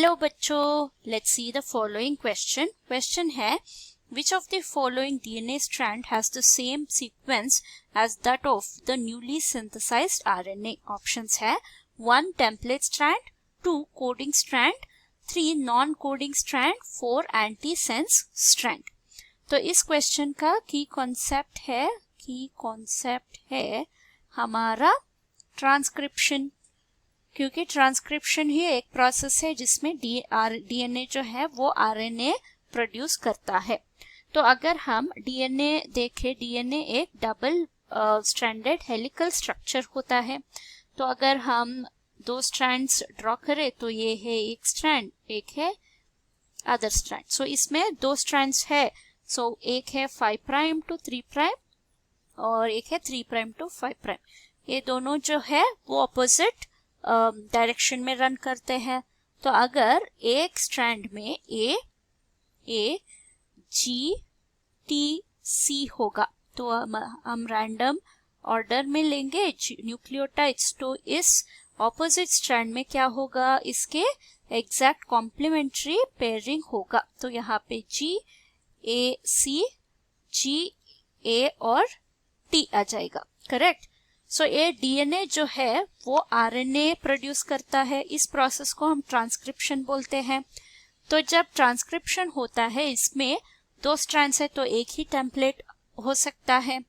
Hello बच्चों, let's see the following question. Question है which of the following DNA strand has the same sequence as that of the newly synthesized RNA? Options है 1 template strand, 2 coding strand, 3 non-coding strand, 4 antisense strand। तो इस question का की concept है हमारा transcription, क्योंकि transcription ही एक प्रोसेस है जिसमें डीएनए जो है वो आरएनए प्रोड्यूस करता है। तो अगर हम डीएनए देखें, डीएनए एक डबल स्ट्रैंडेड हेलिकल स्ट्रक्चर होता है। तो अगर हम दो स्ट्रैंड्स ड्रॉ करें तो ये है एक स्ट्रैंड, एक है अदर स्ट्रैंड। सो इसमें दो स्ट्रैंड्स है। सो एक है 5 प्राइम टू 3 प्राइम और एक है 3 प्राइम टू 5 प्राइम। ये दोनों जो है वो ऑपोजिट डायरेक्शन में रन करते हैं। तो अगर एक स्ट्रैंड में ए जी टी सी होगा तो हम रैंडम ऑर्डर में लेंगे न्यूक्लियोटाइड्स। तो इस ऑपोजिट स्ट्रैंड में क्या होगा, इसके एग्जैक्ट कॉम्प्लीमेंट्री पेयरिंग होगा। तो यहाँ पे जी ए सी, जी ए और टी आ जाएगा, करेक्ट। सो ये डीएनए जो है वो आरएनए प्रोड्यूस करता है। इस प्रोसेस को हम ट्रांसक्रिप्शन बोलते हैं। तो जब ट्रांसक्रिप्शन होता है इसमें दो स्ट्रैंड्स है तो एक ही टेम्पलेट हो सकता है।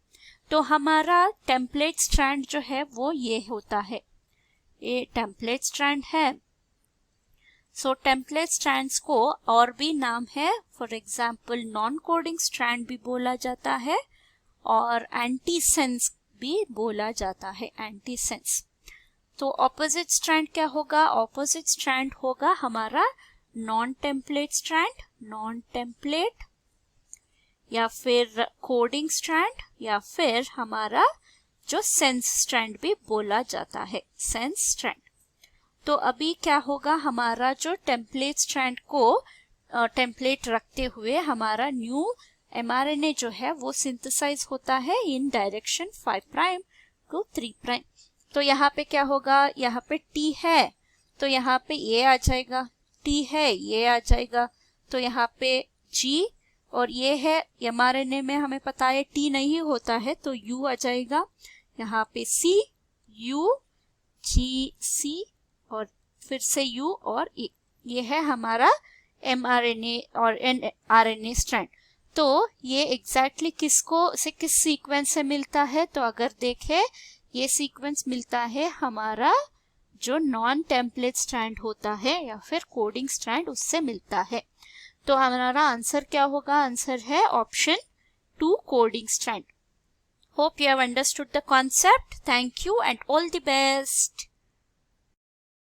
तो हमारा टेम्पलेट स्ट्रैंड जो है वो ये होता है, ये टेम्पलेट स्ट्रैंड है। सो टेम्पलेट स्ट्रैंड्स को और भी नाम है, for example non coding strand भी बोला जाता है और एंटीसेंस भी बोला जाता है, एंटीसेंस। तो ऑपोजिट स्ट्रैंड क्या होगा, ऑपोजिट स्ट्रैंड होगा हमारा non template strand, non template या फिर कोडिंग स्ट्रैंड या फिर हमारा जो सेंस स्ट्रैंड भी बोला जाता है, सेंस स्ट्रैंड। तो अभी क्या होगा, हमारा जो टेम्पलेट स्ट्रैंड को टेम्पलेट रखते हुए हमारा न्यू एमआरएनए जो है वो सिंथेसाइज होता है in direction 5 prime to 3 prime. तो यहाँ पे क्या होगा, यहाँ पे टी है तो यहाँ पे ये आ जाएगा, टी है ये आ जाएगा। तो यहाँ पे जी और ये है, एमआरएनए में हमें पता है टी नहीं होता है तो यू आ जाएगा। यहाँ पे सी, यू, जी सी और फिर से यू और ए। ये है हमारा एमआरएनए और आरएनए स्ट्रैंड। तो ये एग्जैक्टली किस सीक्वेंस से मिलता है, तो अगर देखें ये सीक्वेंस मिलता है हमारा जो नॉन टेम्पलेट स्ट्रैंड होता है या फिर कोडिंग स्ट्रैंड, उससे मिलता है। तो हमारा आंसर क्या होगा, आंसर है option 2 coding strand. Hope you have understood the concept. Thank you and all the best.